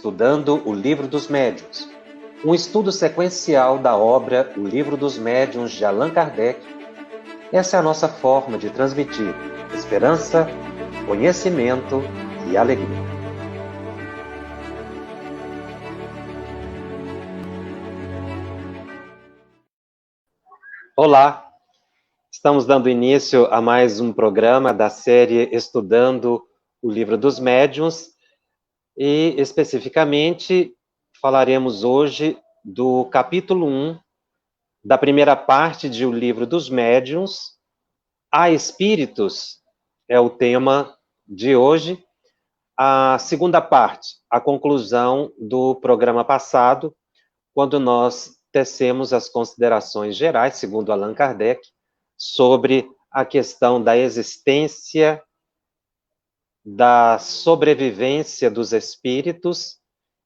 Estudando o Livro dos Médiuns, um estudo sequencial da obra O Livro dos Médiuns de Allan Kardec. Essa é a nossa forma de transmitir esperança, conhecimento e alegria. Olá! Estamos dando início a mais um programa da série Estudando o Livro dos Médiuns e, especificamente, falaremos hoje do capítulo 1 da primeira parte de O Livro dos Médiuns. Há Espíritos é o tema de hoje. A segunda parte, a conclusão do programa passado, quando nós tecemos as considerações gerais, segundo Allan Kardec, sobre a questão da existência, da sobrevivência dos espíritos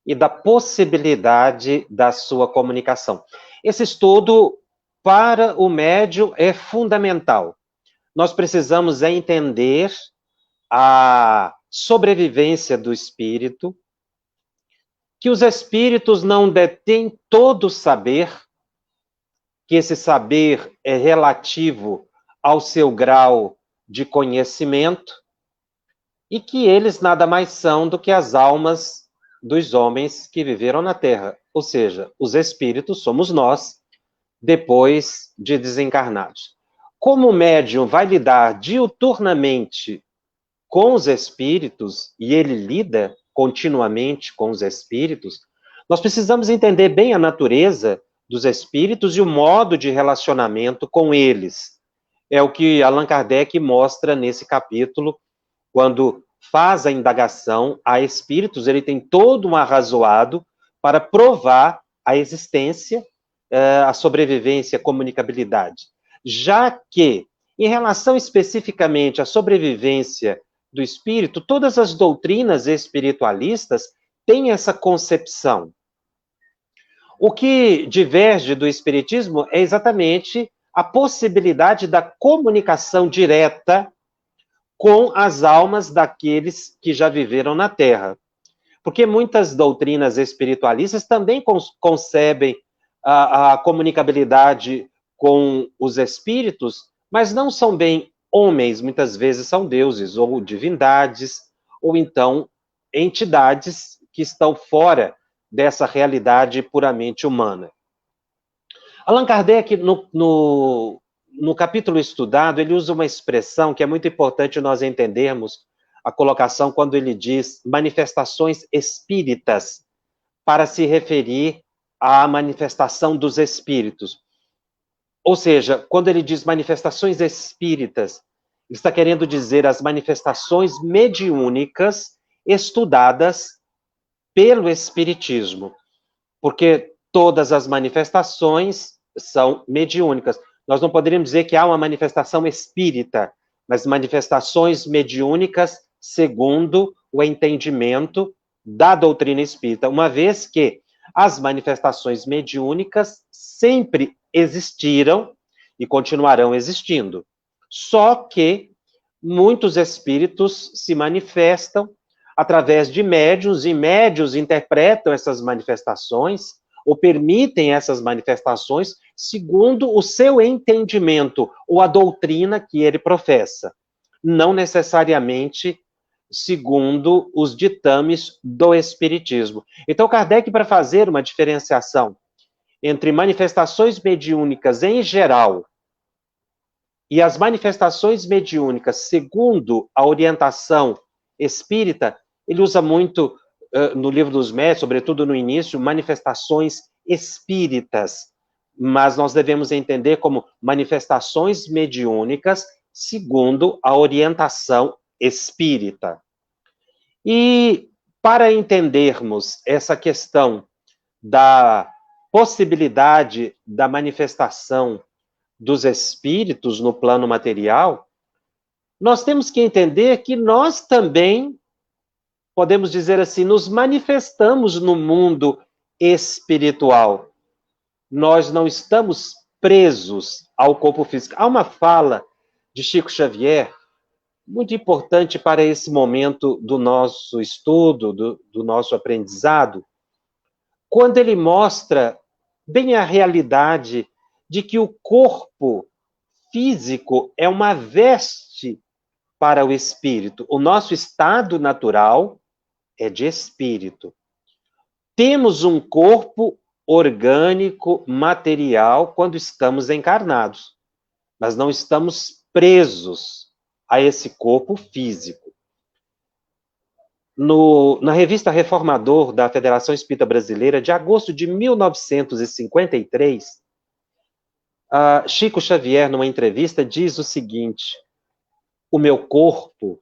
e da possibilidade da sua comunicação. Esse estudo, para o médium, é fundamental. Nós precisamos entender a sobrevivência do espírito, que os espíritos não detêm todo o saber, que esse saber é relativo ao seu grau de conhecimento, e que eles nada mais são do que as almas dos homens que viveram na Terra, ou seja, os espíritos somos nós, depois de desencarnados. Como o médium vai lidar diuturnamente com os espíritos, e ele lida continuamente com os espíritos, nós precisamos entender bem a natureza dos espíritos e o modo de relacionamento com eles. É o que Allan Kardec mostra nesse capítulo, quando faz a indagação a espíritos, ele tem todo um arrazoado para provar a existência, a sobrevivência, a comunicabilidade. Já que, em relação especificamente à sobrevivência do espírito, todas as doutrinas espiritualistas têm essa concepção. O que diverge do espiritismo é exatamente a possibilidade da comunicação direta com as almas daqueles que já viveram na Terra. Porque muitas doutrinas espiritualistas também concebem a comunicabilidade com os espíritos, mas não são bem homens, muitas vezes são deuses, ou divindades, ou então entidades que estão fora dessa realidade puramente humana. Allan Kardec, no capítulo estudado, ele usa uma expressão que é muito importante nós entendermos a colocação quando ele diz manifestações espíritas, para se referir à manifestação dos espíritos. Ou seja, quando ele diz manifestações espíritas, ele está querendo dizer as manifestações mediúnicas estudadas pelo espiritismo, porque todas as manifestações são mediúnicas. Nós não poderíamos dizer que há uma manifestação espírita, mas manifestações mediúnicas segundo o entendimento da doutrina espírita, uma vez que as manifestações mediúnicas sempre existiram e continuarão existindo. Só que muitos espíritos se manifestam através de médiuns, e médiuns interpretam essas manifestações, ou permitem essas manifestações, segundo o seu entendimento, ou a doutrina que ele professa. Não necessariamente segundo os ditames do espiritismo. Então, Kardec, para fazer uma diferenciação entre manifestações mediúnicas em geral e as manifestações mediúnicas segundo a orientação espírita, ele usa muito, no Livro dos Médiuns, sobretudo no início, manifestações espíritas, mas nós devemos entender como manifestações mediúnicas segundo a orientação espírita. E para entendermos essa questão da possibilidade da manifestação dos espíritos no plano material, nós temos que entender que nós também, podemos dizer assim, nos manifestamos no mundo espiritual. Nós não estamos presos ao corpo físico. Há uma fala de Chico Xavier muito importante para esse momento do nosso estudo, do nosso aprendizado, quando ele mostra bem a realidade de que o corpo físico é uma veste para o espírito. O nosso estado natural é de espírito. Temos um corpo orgânico, material, quando estamos encarnados, mas não estamos presos a esse corpo físico. Na revista Reformador da Federação Espírita Brasileira, de agosto de 1953, Chico Xavier, numa entrevista, diz o seguinte: o meu corpo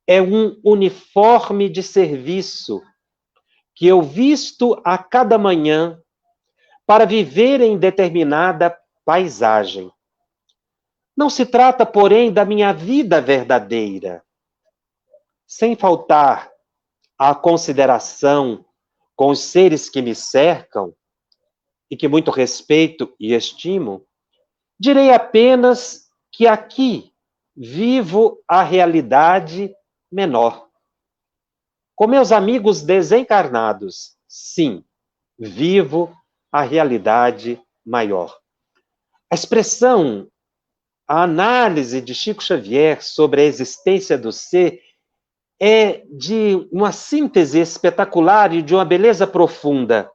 é um uniforme de serviço que eu visto a cada manhã para viver em determinada paisagem. Não se trata, porém, da minha vida verdadeira. Sem faltar à consideração com os seres que me cercam e que muito respeito e estimo, direi apenas que aqui vivo a realidade menor. Com meus amigos desencarnados, sim, vivo a realidade maior. A expressão, a análise de Chico Xavier sobre a existência do ser é de uma síntese espetacular e de uma beleza profunda.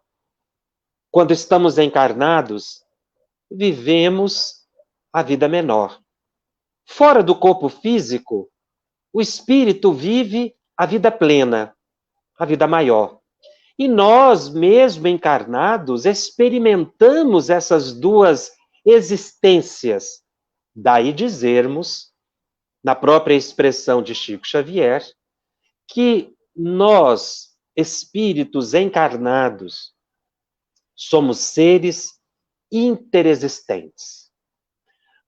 Quando estamos encarnados, vivemos a vida menor. Fora do corpo físico, o espírito vive a vida plena, a vida maior. E nós, mesmo encarnados, experimentamos essas duas existências. Daí dizermos, na própria expressão de Chico Xavier, que nós, espíritos encarnados, somos seres interexistentes.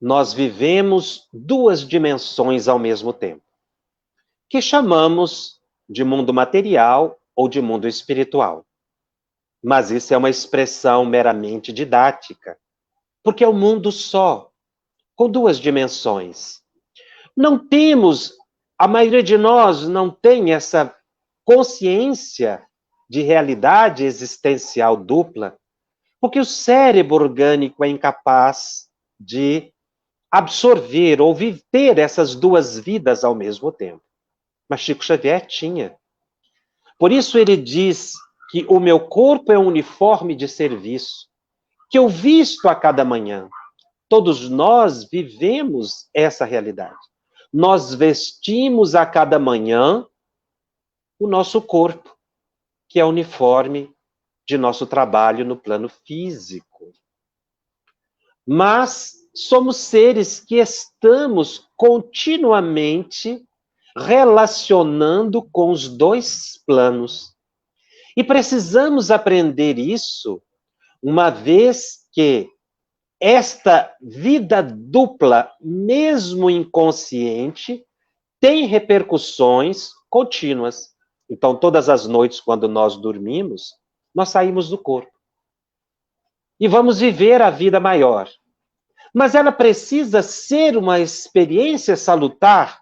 Nós vivemos duas dimensões ao mesmo tempo, que chamamos de mundo material ou de mundo espiritual. Mas isso é uma expressão meramente didática, porque é um mundo só, com duas dimensões. Não temos, a maioria de nós não tem essa consciência de realidade existencial dupla, porque o cérebro orgânico é incapaz de absorver ou viver essas duas vidas ao mesmo tempo. Mas Chico Xavier tinha. Por isso ele diz que o meu corpo é um uniforme de serviço, que eu visto a cada manhã. Todos nós vivemos essa realidade. Nós vestimos a cada manhã o nosso corpo, que é o uniforme de nosso trabalho no plano físico. Mas somos seres que estamos continuamente relacionando com os dois planos. E precisamos aprender isso, uma vez que esta vida dupla, mesmo inconsciente, tem repercussões contínuas. Então, todas as noites, quando nós dormimos, nós saímos do corpo. E vamos viver a vida maior. Mas ela precisa ser uma experiência salutar,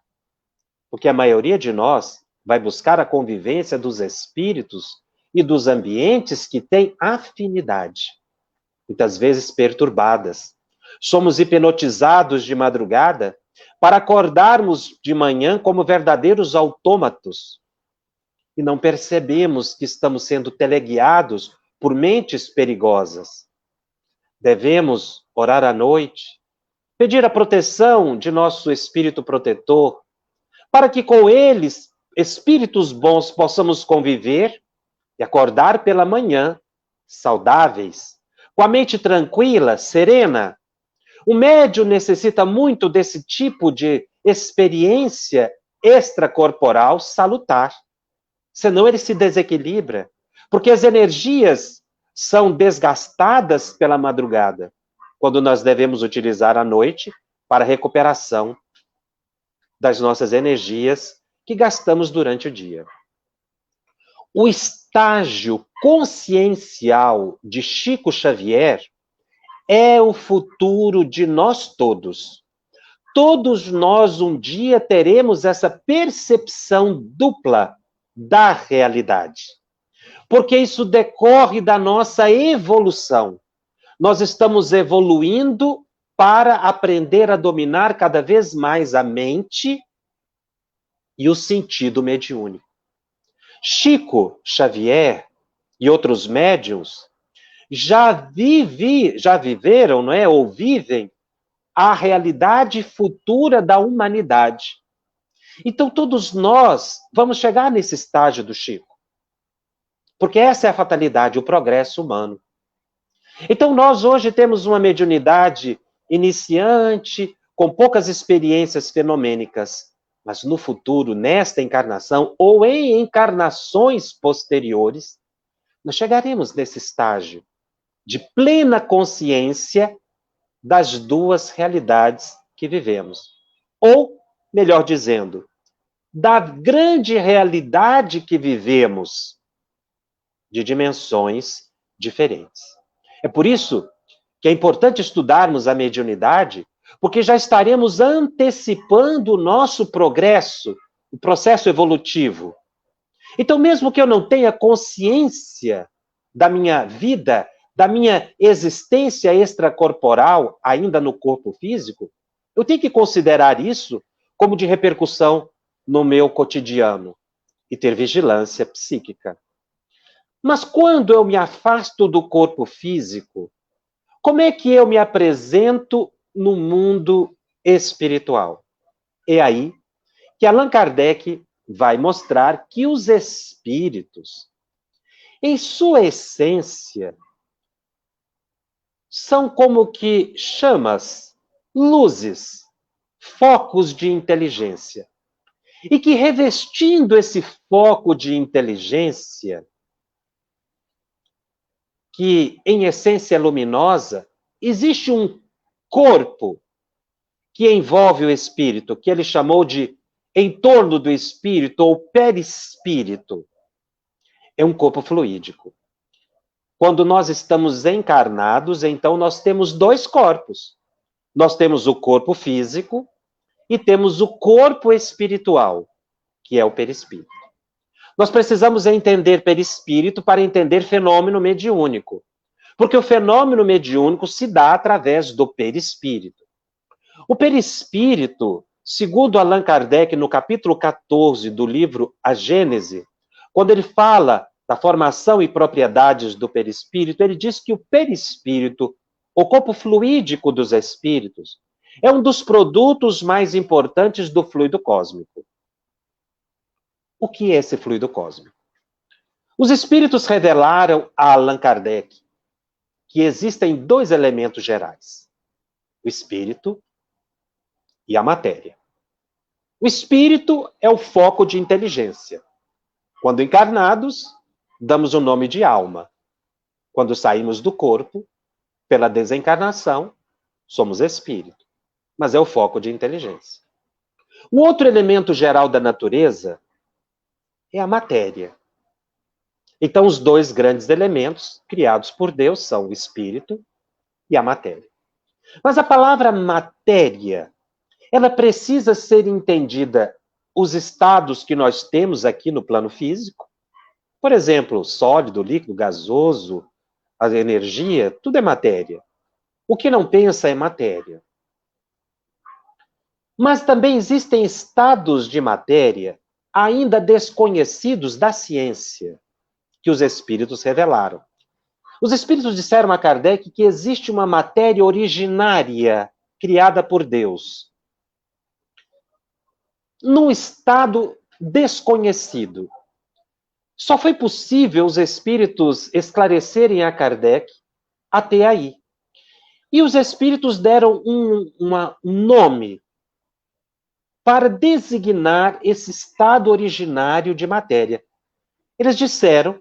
porque a maioria de nós vai buscar a convivência dos espíritos e dos ambientes que têm afinidade, muitas vezes perturbadas. Somos hipnotizados de madrugada para acordarmos de manhã como verdadeiros autômatos e não percebemos que estamos sendo teleguiados por mentes perigosas. Devemos orar à noite, pedir a proteção de nosso espírito protetor, para que com eles, espíritos bons, possamos conviver e acordar pela manhã, saudáveis, com a mente tranquila, serena. O médium necessita muito desse tipo de experiência extracorporal salutar. Senão ele se desequilibra, porque as energias são desgastadas pela madrugada, quando nós devemos utilizar a noite para a recuperação das nossas energias que gastamos durante o dia. O estágio consciencial de Chico Xavier é o futuro de nós todos. todos nós um dia teremos essa percepção dupla da realidade. Porque isso decorre da nossa evolução. Nós estamos evoluindo para aprender a dominar cada vez mais a mente e o sentido mediúnico. Chico Xavier e outros médiuns já viveram, não é, ou vivem a realidade futura da humanidade. Então, todos nós vamos chegar nesse estágio do Chico. Porque essa é a fatalidade, o progresso humano. Então, nós hoje temos uma mediunidade iniciante, com poucas experiências fenomênicas. Mas no futuro, nesta encarnação, ou em encarnações posteriores, nós chegaremos nesse estágio de plena consciência das duas realidades que vivemos. Ou, melhor dizendo, da grande realidade que vivemos, de dimensões diferentes. É por isso que é importante estudarmos a mediunidade, porque já estaremos antecipando o nosso progresso, o processo evolutivo. Então, mesmo que eu não tenha consciência da minha vida, da minha existência extracorporal, ainda no corpo físico, eu tenho que considerar isso como de repercussão no meu cotidiano e ter vigilância psíquica. Mas quando eu me afasto do corpo físico, como é que eu me apresento no mundo espiritual? É aí que Allan Kardec vai mostrar que os espíritos, em sua essência, são como que chamas, luzes, focos de inteligência. E que revestindo esse foco de inteligência, que em essência é luminosa, existe um corpo que envolve o espírito, que ele chamou de entorno do espírito ou perispírito. É um corpo fluídico. Quando nós estamos encarnados, então nós temos dois corpos. Nós temos o corpo físico e temos o corpo espiritual, que é o perispírito. Nós precisamos entender perispírito para entender fenômeno mediúnico. Porque o fenômeno mediúnico se dá através do perispírito. O perispírito, segundo Allan Kardec, no capítulo 14 do livro A Gênese, quando ele fala da formação e propriedades do perispírito, ele diz que o perispírito, o corpo fluídico dos espíritos, é um dos produtos mais importantes do fluido cósmico. O que é esse fluido cósmico? Os espíritos revelaram a Allan Kardec que existem dois elementos gerais: o espírito e a matéria. O espírito é o foco de inteligência. Quando encarnados, damos o nome de alma. Quando saímos do corpo, pela desencarnação, somos espírito. Mas é o foco de inteligência. O outro elemento geral da natureza é a matéria. Então, os dois grandes elementos criados por Deus são o espírito e a matéria. Mas a palavra matéria, ela precisa ser entendida os estados que nós temos aqui no plano físico. Por exemplo, sólido, líquido, gasoso, a energia, tudo é matéria. O que não pensa é matéria. Mas também existem estados de matéria ainda desconhecidos da ciência, que os espíritos revelaram. Os espíritos disseram a Kardec que existe uma matéria originária criada por Deus, num estado desconhecido. Só foi possível os espíritos esclarecerem a Kardec até aí. E os espíritos deram um nome para designar esse estado originário de matéria. Eles disseram,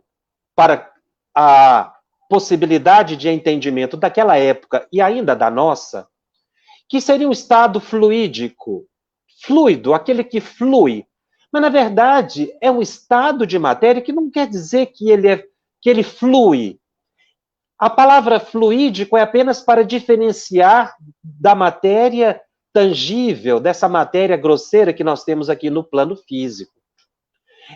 para a possibilidade de entendimento daquela época e ainda da nossa, que seria um estado fluídico, fluido, aquele que flui. Mas, na verdade, é um estado de matéria que não quer dizer que ele flui. A palavra fluídico é apenas para diferenciar da matéria tangível dessa matéria grosseira que nós temos aqui no plano físico.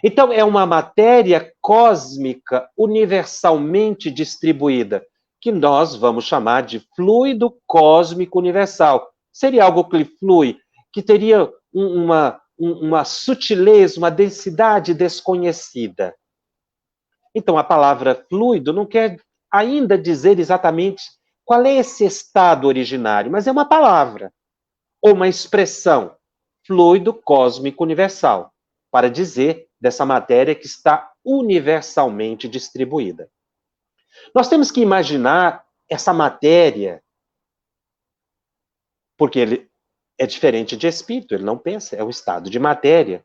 Então, é uma matéria cósmica universalmente distribuída, que nós vamos chamar de fluido cósmico universal. Seria algo que flui, que teria uma sutileza, uma densidade desconhecida. Então, a palavra fluido não quer ainda dizer exatamente qual é esse estado originário, mas é uma palavra, ou uma expressão, fluido cósmico universal, para dizer dessa matéria que está universalmente distribuída. Nós temos que imaginar essa matéria, porque ele é diferente de espírito, ele não pensa, é um estado de matéria,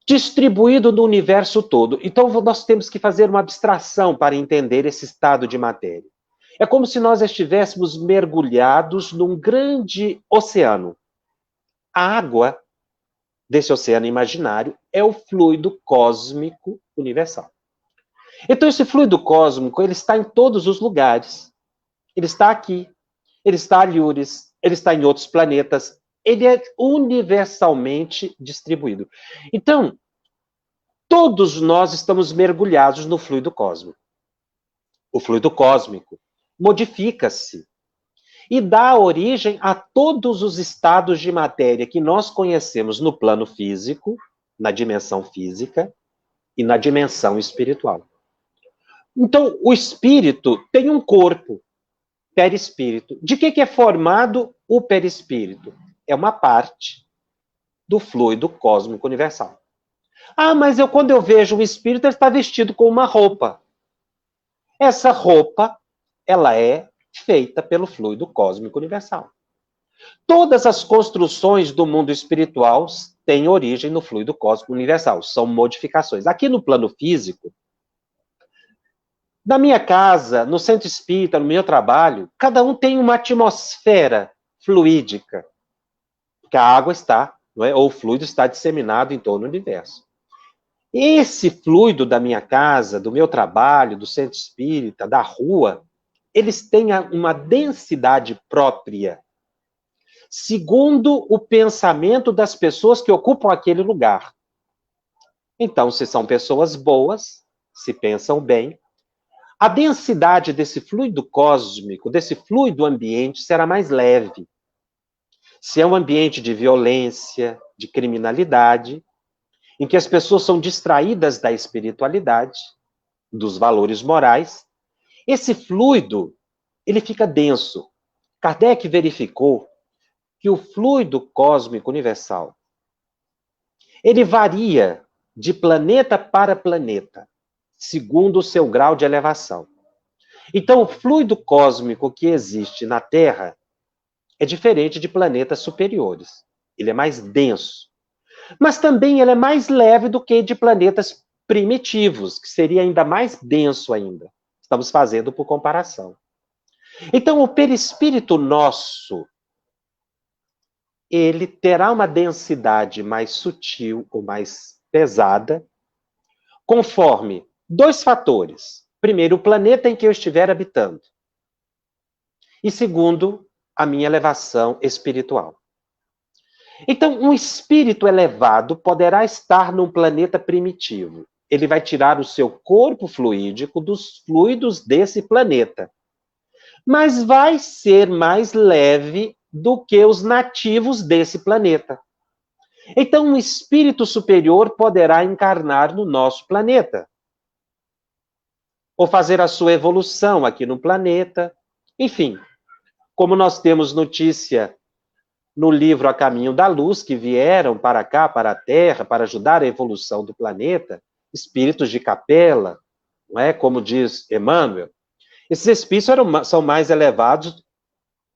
distribuído no universo todo. Então, nós temos que fazer uma abstração para entender esse estado de matéria. É como se nós estivéssemos mergulhados num grande oceano. A água desse oceano imaginário é o fluido cósmico universal. Então, esse fluido cósmico, ele está em todos os lugares. Ele está aqui, ele está alhures, ele está em outros planetas, ele é universalmente distribuído. Então, todos nós estamos mergulhados no fluido cósmico. O fluido cósmico modifica-se e dá origem a todos os estados de matéria que nós conhecemos no plano físico, na dimensão física e na dimensão espiritual. Então, o espírito tem um corpo, perispírito. De que é formado o perispírito? É uma parte do fluido cósmico universal. Ah, mas quando eu vejo um espírito, ele está vestido com uma roupa. Essa roupa, ela é feita pelo fluido cósmico universal. Todas as construções do mundo espiritual têm origem no fluido cósmico universal, são modificações. Aqui no plano físico, na minha casa, no centro espírita, no meu trabalho, cada um tem uma atmosfera fluídica, porque a água está, não é? Ou o fluido está disseminado em todo o universo. Esse fluido da minha casa, do meu trabalho, do centro espírita, da rua, eles têm uma densidade própria, segundo o pensamento das pessoas que ocupam aquele lugar. Então, se são pessoas boas, se pensam bem, a densidade desse fluido cósmico, desse fluido ambiente, será mais leve. Se é um ambiente de violência, de criminalidade, em que as pessoas são distraídas da espiritualidade, dos valores morais, esse fluido, ele fica denso. Kardec verificou que o fluido cósmico universal, ele varia de planeta para planeta, segundo o seu grau de elevação. Então, o fluido cósmico que existe na Terra é diferente de planetas superiores. Ele é mais denso. Mas também ele é mais leve do que de planetas primitivos, que seria ainda mais denso ainda. Estamos fazendo por comparação. Então, o perispírito nosso, ele terá uma densidade mais sutil ou mais pesada, conforme dois fatores. Primeiro, o planeta em que eu estiver habitando. E segundo, a minha elevação espiritual. Então, um espírito elevado poderá estar num planeta primitivo. Ele vai tirar o seu corpo fluídico dos fluidos desse planeta. Mas vai ser mais leve do que os nativos desse planeta. Então, um espírito superior poderá encarnar no nosso planeta, ou fazer a sua evolução aqui no planeta. Enfim, como nós temos notícia no livro A Caminho da Luz, que vieram para cá, para a Terra, para ajudar a evolução do planeta, espíritos de capela, não é? Como diz Emmanuel, esses espíritos são mais elevados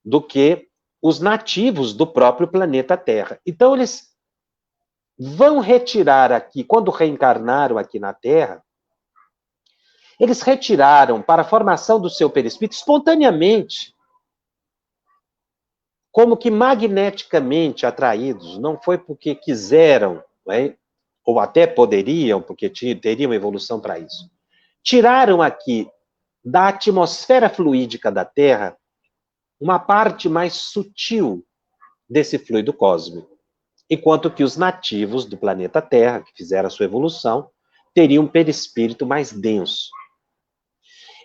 do que os nativos do próprio planeta Terra. Então, eles vão retirar aqui, quando reencarnaram aqui na Terra, eles retiraram para a formação do seu perispírito espontaneamente, como que magneticamente atraídos, não foi porque quiseram, não é? Ou até poderiam, porque teriam evolução para isso. Tiraram aqui da atmosfera fluídica da Terra uma parte mais sutil, desse fluido cósmico, enquanto que os nativos do planeta Terra, que fizeram a sua evolução, teriam um perispírito mais denso.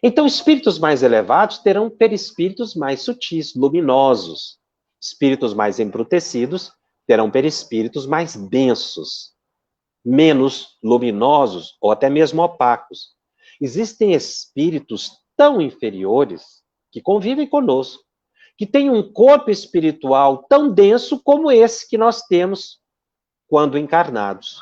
Então, espíritos mais elevados terão perispíritos mais sutis, luminosos. Espíritos mais embrutecidos terão perispíritos mais densos, menos luminosos ou até mesmo opacos. Existem espíritos tão inferiores que convivem conosco, que têm um corpo espiritual tão denso como esse que nós temos quando encarnados.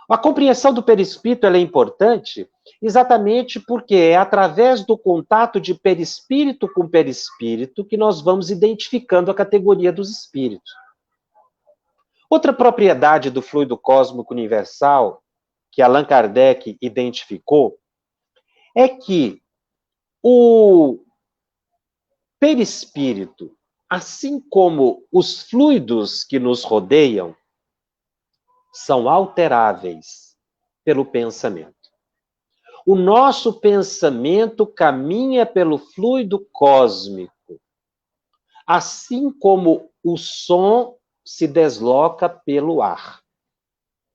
A compreensão do perispírito é importante exatamente porque é através do contato de perispírito com perispírito que nós vamos identificando a categoria dos espíritos. Outra propriedade do fluido cósmico universal que Allan Kardec identificou é que o perispírito, assim como os fluidos que nos rodeiam, são alteráveis pelo pensamento. O nosso pensamento caminha pelo fluido cósmico, assim como o som se desloca pelo ar.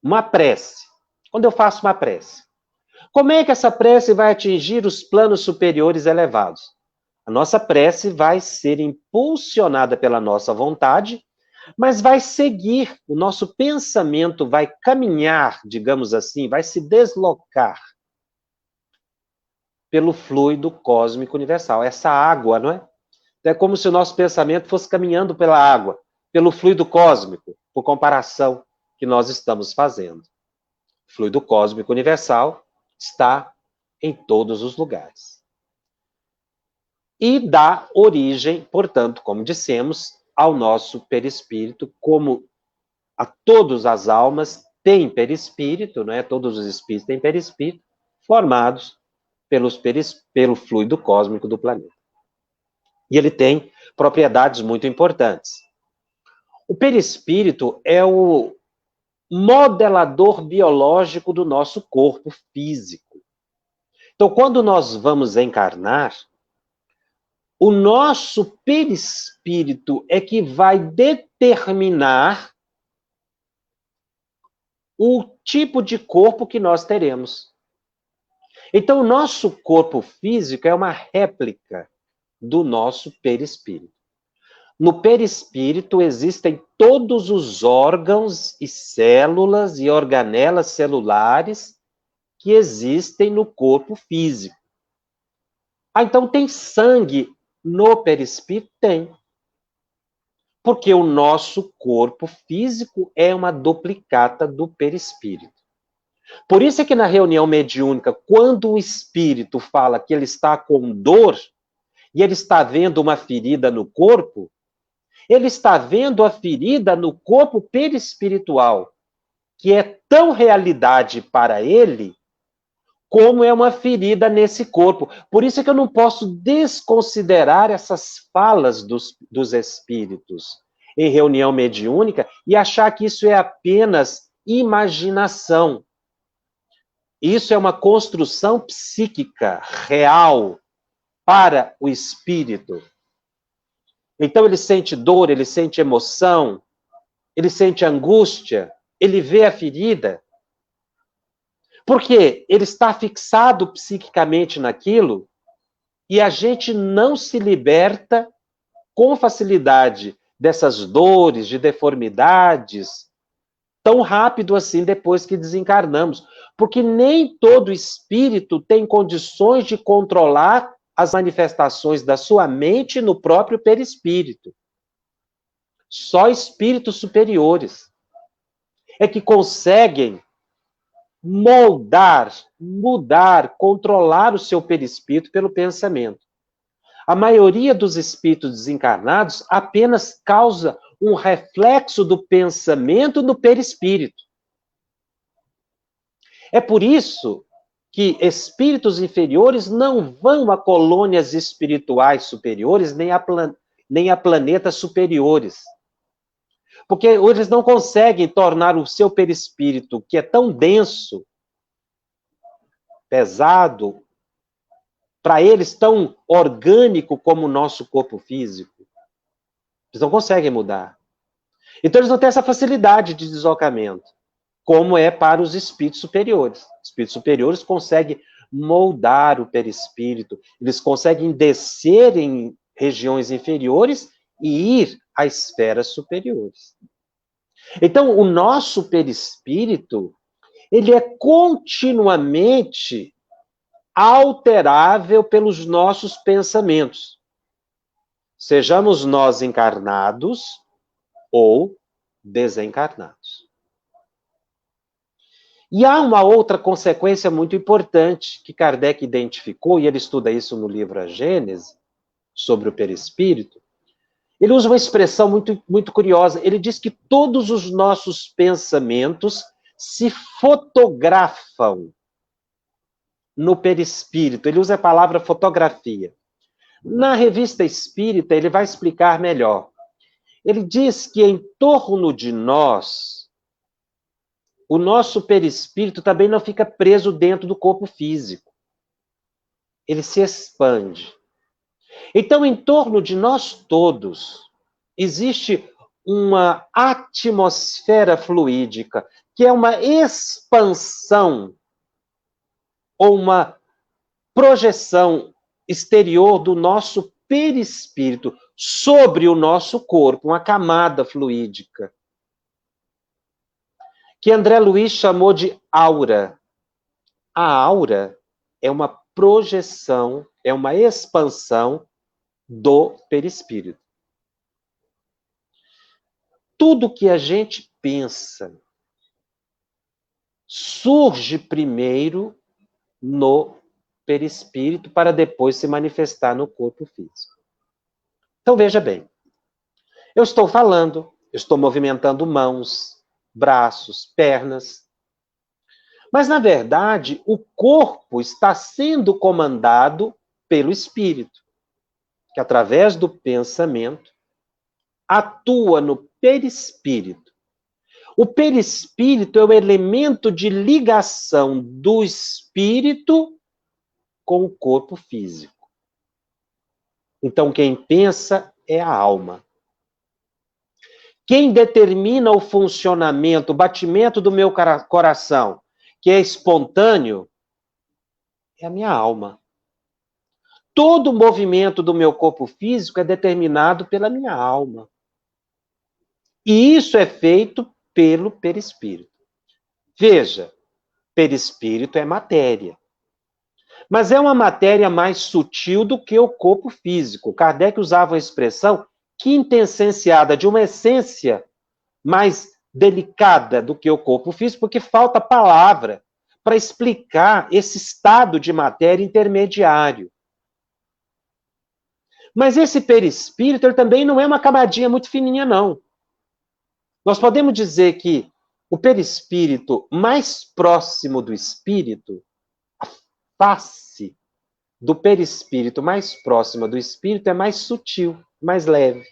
Uma prece. Quando eu faço uma prece, como é que essa prece vai atingir os planos superiores elevados? A nossa prece vai ser impulsionada pela nossa vontade, mas vai seguir, o nosso pensamento vai caminhar, digamos assim, vai se deslocar pelo fluido cósmico universal. Essa água, não é? É como se o nosso pensamento fosse caminhando pela água, pelo fluido cósmico, por comparação que nós estamos fazendo. O fluido cósmico universal está em todos os lugares. E dá origem, portanto, como dissemos, ao nosso perispírito, como a todas as almas têm perispírito, não é? Todos os espíritos têm perispírito, formados pelo fluido cósmico do planeta. E ele tem propriedades muito importantes. O perispírito é o modelador biológico do nosso corpo físico. Então, quando nós vamos encarnar, o nosso perispírito é que vai determinar o tipo de corpo que nós teremos. Então, o nosso corpo físico é uma réplica do nosso perispírito. No perispírito existem todos os órgãos e células e organelas celulares que existem no corpo físico. Ah, então tem sangue no perispírito? Tem. Porque o nosso corpo físico é uma duplicata do perispírito. Por isso é que na reunião mediúnica, quando o espírito fala que ele está com dor e ele está vendo uma ferida no corpo, ele está vendo a ferida no corpo perispiritual, que é tão realidade para ele como é uma ferida nesse corpo. Por isso é que eu não posso desconsiderar essas falas dos espíritos em reunião mediúnica e achar que isso é apenas imaginação. Isso é uma construção psíquica real para o espírito. Então ele sente dor, ele sente emoção, ele sente angústia, ele vê a ferida. Porque ele está fixado psiquicamente naquilo e a gente não se liberta com facilidade dessas dores, de deformidades, tão rápido assim depois que desencarnamos. Porque nem todo espírito tem condições de controlar as manifestações da sua mente no próprio perispírito. Só espíritos superiores é que conseguem moldar, mudar, controlar o seu perispírito pelo pensamento. A maioria dos espíritos desencarnados apenas causa um reflexo do pensamento no perispírito. É por isso que espíritos inferiores não vão a colônias espirituais superiores, nem a planetas superiores. Porque eles não conseguem tornar o seu perispírito, que é tão denso, pesado, para eles tão orgânico como o nosso corpo físico. Eles não conseguem mudar. Então eles não têm essa facilidade de deslocamento, como é para os espíritos superiores. Os espíritos superiores conseguem moldar o perispírito, eles conseguem descer em regiões inferiores e ir a esferas superiores. Então, o nosso perispírito, ele é continuamente alterável pelos nossos pensamentos. Sejamos nós encarnados ou desencarnados. E há uma outra consequência muito importante que Kardec identificou, e ele estuda isso no livro A Gênese, sobre o perispírito. Ele usa uma expressão muito curiosa. Ele diz que todos os nossos pensamentos se fotografam no perispírito. Ele usa a palavra fotografia. Na revista Espírita, ele vai explicar melhor. Ele diz que em torno de nós, o nosso perispírito também não fica preso dentro do corpo físico. Ele se expande. Então, em torno de nós todos, existe uma atmosfera fluídica, que é uma expansão ou uma projeção exterior do nosso perispírito sobre o nosso corpo, uma camada fluídica, que André Luiz chamou de aura. A aura é uma projeção, é uma expansão do perispírito. Tudo que a gente pensa surge primeiro no perispírito para depois se manifestar no corpo físico. Então veja bem, eu estou falando, eu estou movimentando mãos, braços, pernas, mas na verdade o corpo está sendo comandado pelo espírito, que através do pensamento atua no perispírito. O perispírito é o elemento de ligação do espírito com o corpo físico. Então, quem pensa é a alma. Quem determina o funcionamento, o batimento do meu coração, que é espontâneo, é a minha alma. Todo o movimento do meu corpo físico é determinado pela minha alma. E isso é feito pelo perispírito. Veja, perispírito é matéria. Mas é uma matéria mais sutil do que o corpo físico. Kardec usava a expressão quintessenciada, de uma essência mais delicada do que o corpo físico, porque falta palavra para explicar esse estado de matéria intermediário. Mas esse perispírito ele também não é uma camadinha muito fininha, não. Nós podemos dizer que o perispírito mais próximo do espírito, a face do perispírito mais próxima do espírito é mais sutil, mais leve.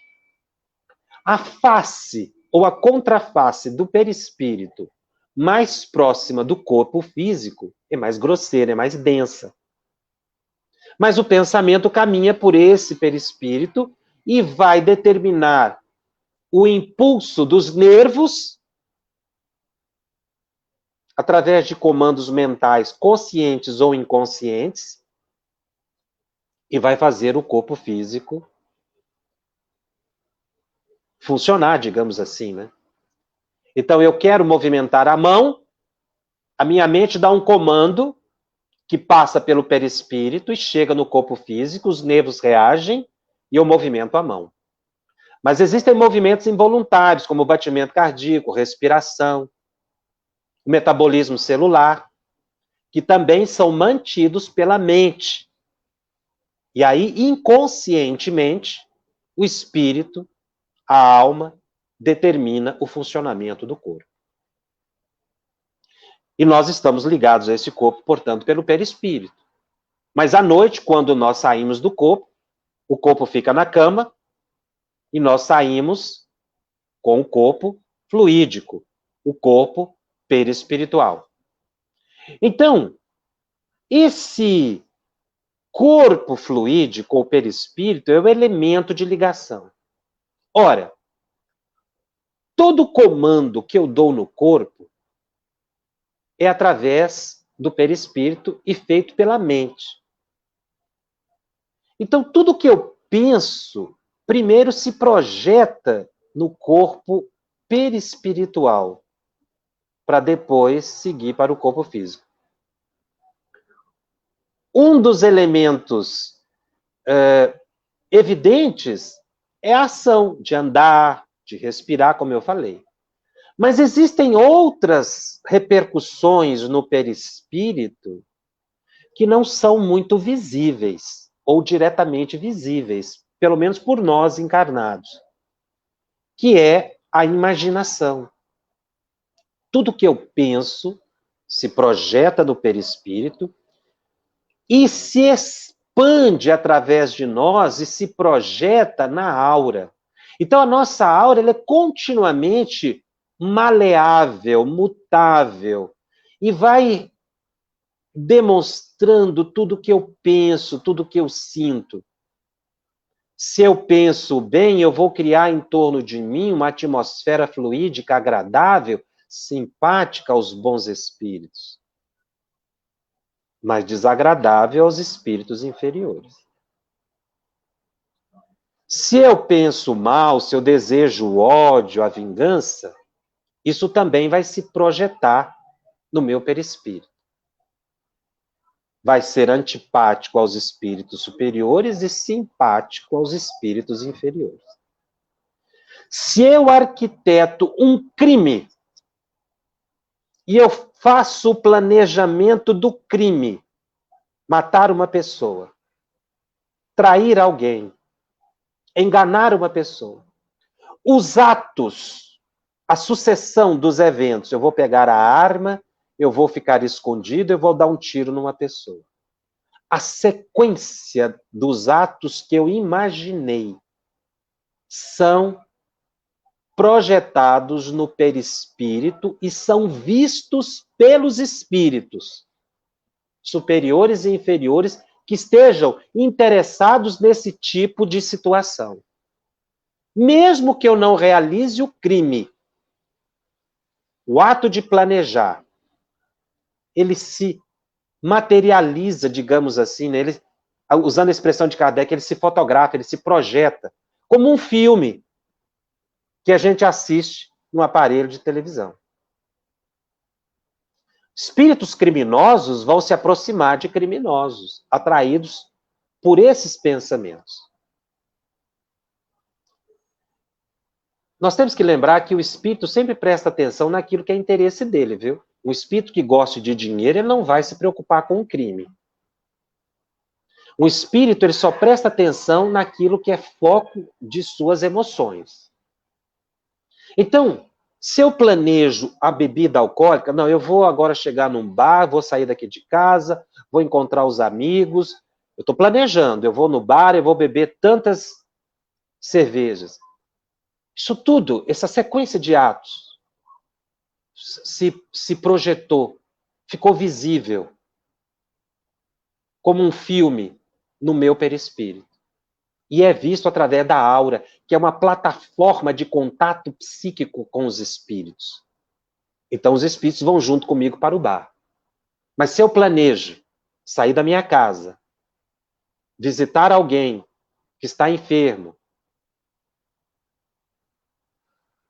A face ou a contraface do perispírito mais próxima do corpo físico é mais grosseira, é mais densa. Mas o pensamento caminha por esse perispírito e vai determinar o impulso dos nervos através de comandos mentais conscientes ou inconscientes e vai fazer o corpo físico funcionar, digamos assim, né? Então, eu quero movimentar a mão, a minha mente dá um comando que passa pelo perispírito e chega no corpo físico, os nervos reagem e eu movimento a mão. Mas existem movimentos involuntários, como o batimento cardíaco, respiração, o metabolismo celular, que também são mantidos pela mente. E aí, inconscientemente, o espírito, a alma, determina o funcionamento do corpo. E nós estamos ligados a esse corpo, portanto, pelo perispírito. Mas à noite, quando nós saímos do corpo, o corpo fica na cama e nós saímos com o corpo fluídico, o corpo perispiritual. Então, esse corpo fluídico ou perispírito é o elemento de ligação. Ora, todo comando que eu dou no corpo é através do perispírito e feito pela mente. Então, tudo que eu penso, primeiro se projeta no corpo perispiritual, para depois seguir para o corpo físico. Um dos elementos evidentes é a ação de andar, de respirar, como eu falei. Mas existem outras repercussões no perispírito que não são muito visíveis, ou diretamente visíveis, pelo menos por nós encarnados, que é a imaginação. Tudo que eu penso se projeta no perispírito e se expande através de nós e se projeta na aura. Então, a nossa aura ela é continuamente maleável, mutável, e vai demonstrando tudo que eu penso, tudo que eu sinto. Se eu penso bem, eu vou criar em torno de mim uma atmosfera fluídica agradável, simpática aos bons espíritos, mas desagradável aos espíritos inferiores. Se eu penso mal, se eu desejo o ódio, a vingança, isso também vai se projetar no meu perispírito. Vai ser antipático aos espíritos superiores e simpático aos espíritos inferiores. Se eu arquiteto um crime e eu faço o planejamento do crime, matar uma pessoa, trair alguém, enganar uma pessoa, os atos, a sucessão dos eventos, eu vou pegar a arma, eu vou ficar escondido, eu vou dar um tiro numa pessoa. A sequência dos atos que eu imaginei são projetados no perispírito e são vistos pelos espíritos superiores e inferiores que estejam interessados nesse tipo de situação. Mesmo que eu não realize o crime, o ato de planejar, ele se materializa, digamos assim, né? Ele, usando a expressão de Kardec, ele se fotografa, ele se projeta, como um filme que a gente assiste no aparelho de televisão. Espíritos criminosos vão se aproximar de criminosos, atraídos por esses pensamentos. Nós temos que lembrar que o espírito sempre presta atenção naquilo que é interesse dele, viu? Um espírito que gosta de dinheiro, ele não vai se preocupar com o crime. Um espírito, ele só presta atenção naquilo que é foco de suas emoções. Então, se eu planejo a bebida alcoólica, não, eu vou agora chegar num bar, vou sair daqui de casa, vou encontrar os amigos, eu estou planejando, eu vou no bar, eu vou beber tantas cervejas. Isso tudo, essa sequência de atos, se projetou, ficou visível, como um filme no meu perispírito. E é visto através da aura, que é uma plataforma de contato psíquico com os espíritos. Então os espíritos vão junto comigo para o bar. Mas se eu planejo sair da minha casa, visitar alguém que está enfermo,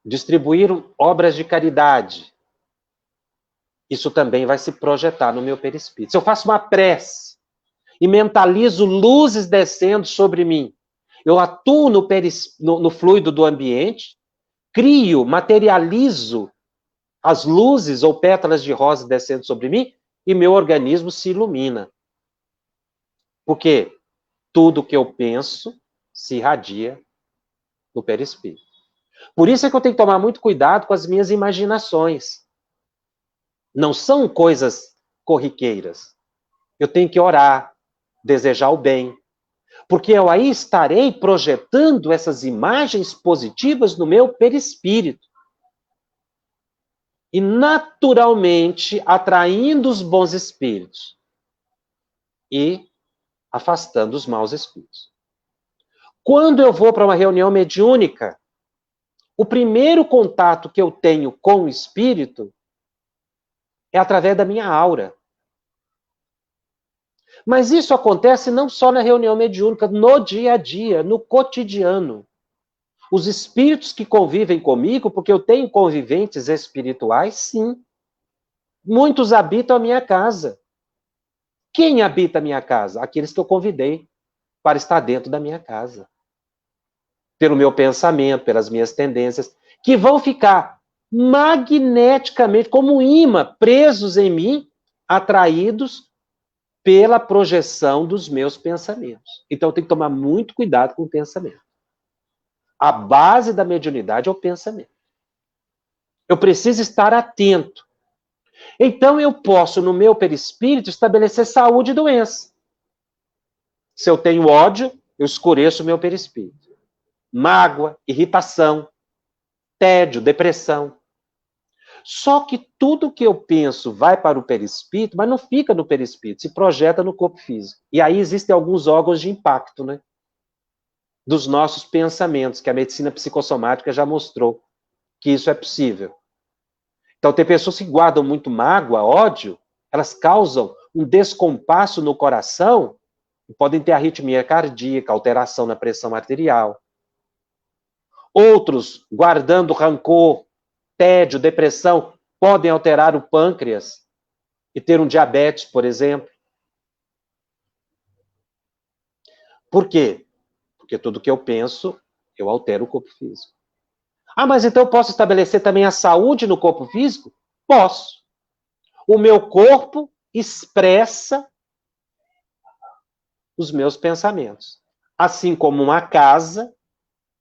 distribuir obras de caridade, isso também vai se projetar no meu perispírito. Se eu faço uma prece e mentalizo luzes descendo sobre mim, eu atuo no fluido do ambiente, crio, materializo as luzes ou pétalas de rosa descendo sobre mim e meu organismo se ilumina. Porque tudo que eu penso se irradia no perispírito. Por isso é que eu tenho que tomar muito cuidado com as minhas imaginações. Não são coisas corriqueiras. Eu tenho que orar, desejar o bem. Porque eu aí estarei projetando essas imagens positivas no meu perispírito. E naturalmente atraindo os bons espíritos. E afastando os maus espíritos. Quando eu vou para uma reunião mediúnica, O primeiro contato que eu tenho com o espírito é através da minha aura. Mas isso acontece não só na reunião mediúnica, no dia a dia, no cotidiano. Os espíritos que convivem comigo, porque eu tenho conviventes espirituais, sim. Muitos habitam a minha casa. Quem habita a minha casa? Aqueles que eu convidei para estar dentro da minha casa. Pelo meu pensamento, pelas minhas tendências, que vão ficar magneticamente, como um imã, presos em mim, atraídos pela projeção dos meus pensamentos. Então, eu tenho que tomar muito cuidado com o pensamento. A base da mediunidade é o pensamento. Eu preciso estar atento. Então, eu posso, no meu perispírito, estabelecer saúde e doença. Se eu tenho ódio, eu escureço o meu perispírito. Mágoa, irritação, tédio, depressão. Só que tudo que eu penso vai para o perispírito, mas não fica no perispírito, se projeta no corpo físico. E aí existem alguns órgãos de impacto, né? Dos nossos pensamentos, que a medicina psicossomática já mostrou que isso é possível. Então, tem pessoas que guardam muito mágoa, ódio, elas causam um descompasso no coração e podem ter arritmia cardíaca, alteração na pressão arterial. Outros, guardando rancor, tédio, depressão, podem alterar o pâncreas e ter um diabetes, por exemplo. Por quê? Porque tudo que eu penso, eu altero o corpo físico. Ah, mas então eu posso estabelecer também a saúde no corpo físico? Posso. O meu corpo expressa os meus pensamentos. Assim como uma casa,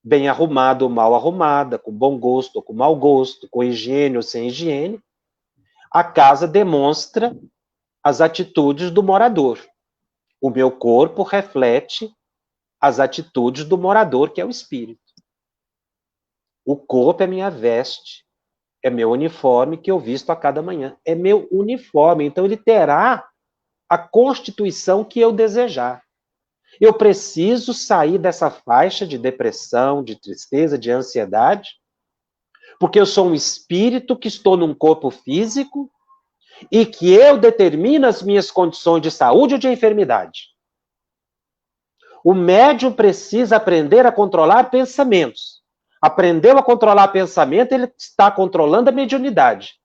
bem arrumada ou mal arrumada, com bom gosto ou com mau gosto, com higiene ou sem higiene, a casa demonstra as atitudes do morador. O meu corpo reflete as atitudes do morador, que é o espírito. O corpo é minha veste, é meu uniforme que eu visto a cada manhã. É meu uniforme, então ele terá a constituição que eu desejar. Eu preciso sair dessa faixa de depressão, de tristeza, de ansiedade, porque eu sou um espírito que estou num corpo físico e que eu determino as minhas condições de saúde ou de enfermidade. O médium precisa aprender a controlar pensamentos. Aprendeu a controlar pensamento, ele está controlando a mediunidade.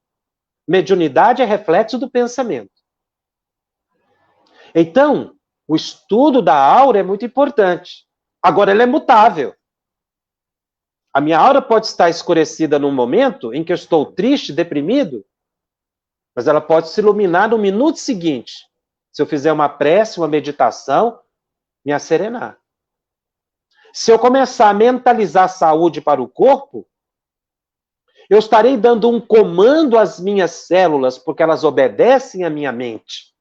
Mediunidade é reflexo do pensamento. Então, o estudo da aura é muito importante. Agora, ela é mutável. A minha aura pode estar escurecida num momento em que eu estou triste, deprimido, mas ela pode se iluminar no minuto seguinte. Se eu fizer uma prece, uma meditação, me asserenar. Se eu começar a mentalizar a saúde para o corpo, eu estarei dando um comando às minhas células, porque elas obedecem à minha mente.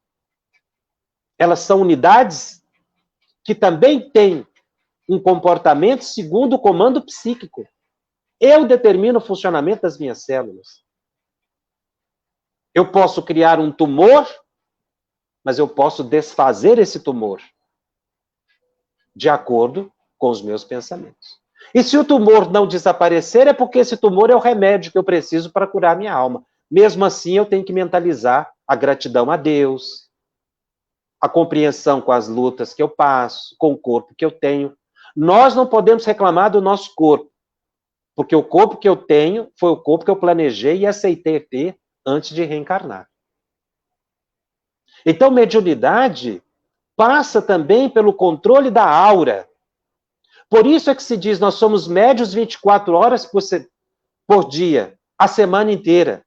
Elas são unidades que também têm um comportamento segundo o comando psíquico. Eu determino o funcionamento das minhas células. Eu posso criar um tumor, mas eu posso desfazer esse tumor de acordo com os meus pensamentos. E se o tumor não desaparecer, é porque esse tumor é o remédio que eu preciso para curar minha alma. Mesmo assim, eu tenho que mentalizar a gratidão a Deus, a compreensão com as lutas que eu passo, com o corpo que eu tenho. Nós não podemos reclamar do nosso corpo, porque o corpo que eu tenho foi o corpo que eu planejei e aceitei ter antes de reencarnar. Então, mediunidade passa também pelo controle da aura. Por isso é que se diz, nós somos médios 24 horas por dia, a semana inteira.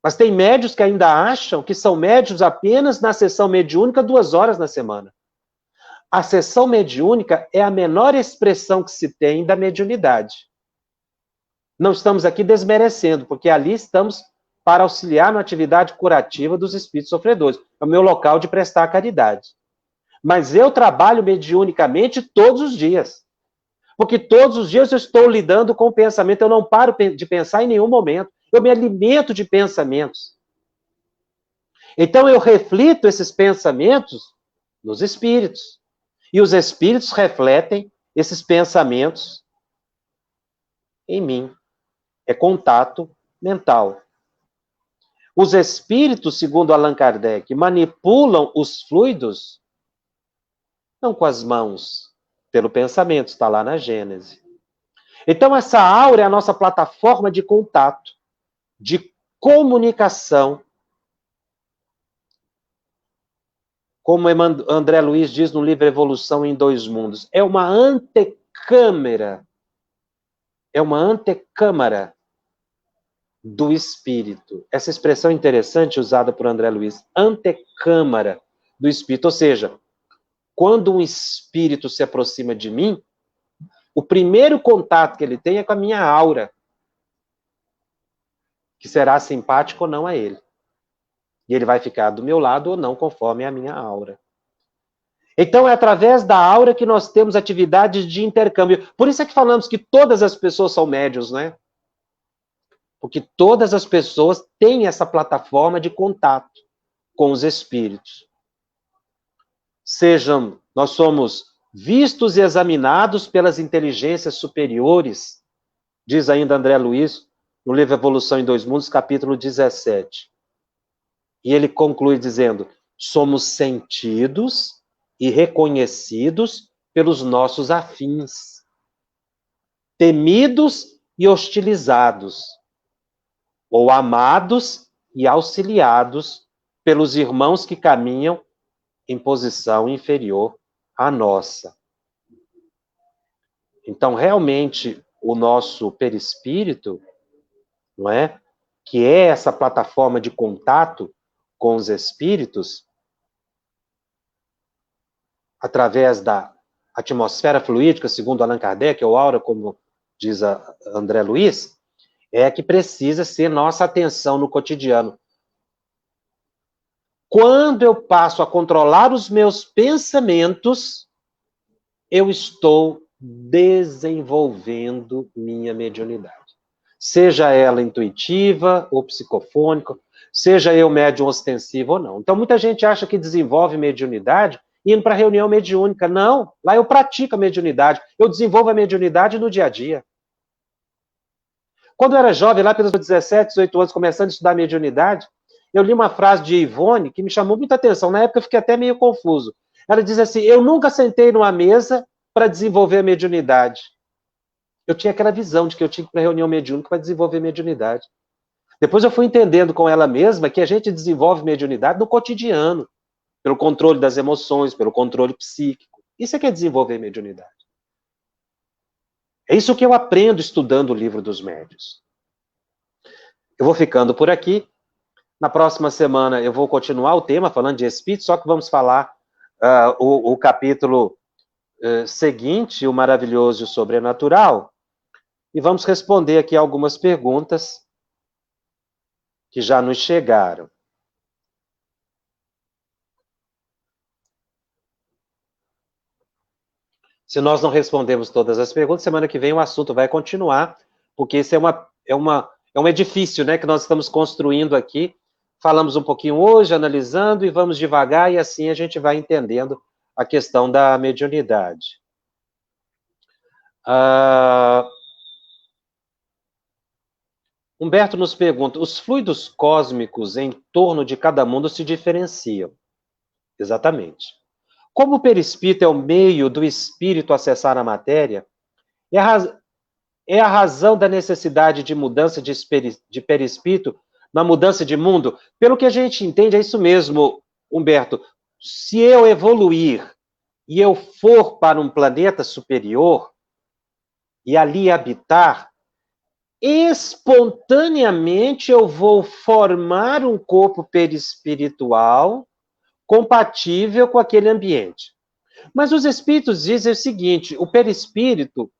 Mas tem médios que ainda acham que são médios apenas na sessão mediúnica 2 horas na semana. A sessão mediúnica é a menor expressão que se tem da mediunidade. Não estamos aqui desmerecendo, porque ali estamos para auxiliar na atividade curativa dos espíritos sofredores. É o meu local de prestar caridade. Mas eu trabalho mediunicamente todos os dias. Porque todos os dias eu estou lidando com o pensamento, eu não paro de pensar em nenhum momento. Eu me alimento de pensamentos. Então eu reflito esses pensamentos nos espíritos. E os espíritos refletem esses pensamentos em mim. É contato mental. Os espíritos, segundo Allan Kardec, manipulam os fluidos não com as mãos, pelo pensamento, está lá na Gênese. Então, essa aura é a nossa plataforma de contato, de comunicação. Como André Luiz diz no livro Evolução em Dois Mundos, é uma antecâmara. É uma antecâmara do espírito. Essa expressão é interessante usada por André Luiz. Antecâmara do espírito. Ou seja, quando um espírito se aproxima de mim, o primeiro contato que ele tem é com a minha aura, que será simpático ou não a ele. E ele vai ficar do meu lado ou não, conforme a minha aura. Então, é através da aura que nós temos atividades de intercâmbio. Por isso é que falamos que todas as pessoas são médiuns, né? Porque todas as pessoas têm essa plataforma de contato com os espíritos. Sejam, nós somos vistos e examinados pelas inteligências superiores, diz ainda André Luiz, no livro Evolução em Dois Mundos, capítulo 17. E ele conclui dizendo, somos sentidos e reconhecidos pelos nossos afins, temidos e hostilizados, ou amados e auxiliados pelos irmãos que caminham em posição inferior à nossa. Então, realmente, o nosso perispírito, não é? Que é essa plataforma de contato com os espíritos, através da atmosfera fluídica, segundo Allan Kardec, ou aura, como diz a André Luiz, é que precisa ser nossa atenção no cotidiano. Quando eu passo a controlar os meus pensamentos, eu estou desenvolvendo minha mediunidade. Seja ela intuitiva ou psicofônica, seja eu médium ostensivo ou não. Então, muita gente acha que desenvolve mediunidade indo para reunião mediúnica. Não, lá eu pratico a mediunidade. Eu desenvolvo a mediunidade no dia a dia. Quando eu era jovem, lá pelos 17, 18 anos, começando a estudar mediunidade, eu li uma frase de Ivone que me chamou muita atenção. Na época eu fiquei até meio confuso. Ela diz assim, eu nunca sentei numa mesa para desenvolver a mediunidade. Eu tinha aquela visão de que eu tinha que ir para reunião mediúnica para desenvolver mediunidade. Depois eu fui entendendo com ela mesma que a gente desenvolve mediunidade no cotidiano, pelo controle das emoções, pelo controle psíquico. Isso é que é desenvolver mediunidade. É isso que eu aprendo estudando o livro dos médiuns. Eu vou ficando por aqui. Na próxima semana eu vou continuar o tema, falando de espírito, só que vamos falar o capítulo seguinte, o maravilhoso e o sobrenatural, e vamos responder aqui algumas perguntas que já nos chegaram. Se nós não respondemos todas as perguntas, semana que vem o assunto vai continuar, porque esse é um edifício, né, que nós estamos construindo aqui. Falamos um pouquinho hoje, analisando, e vamos devagar, e assim a gente vai entendendo a questão da mediunidade. Humberto nos pergunta, os fluidos cósmicos em torno de cada mundo se diferenciam? Exatamente. Como o perispírito é o meio do espírito acessar a matéria, é a razão da necessidade de mudança de perispírito na mudança de mundo? Pelo que a gente entende, é isso mesmo, Humberto. Se eu evoluir e eu for para um planeta superior e ali habitar, espontaneamente eu vou formar um corpo perispiritual compatível com aquele ambiente. Mas os espíritos dizem o seguinte, o perispírito,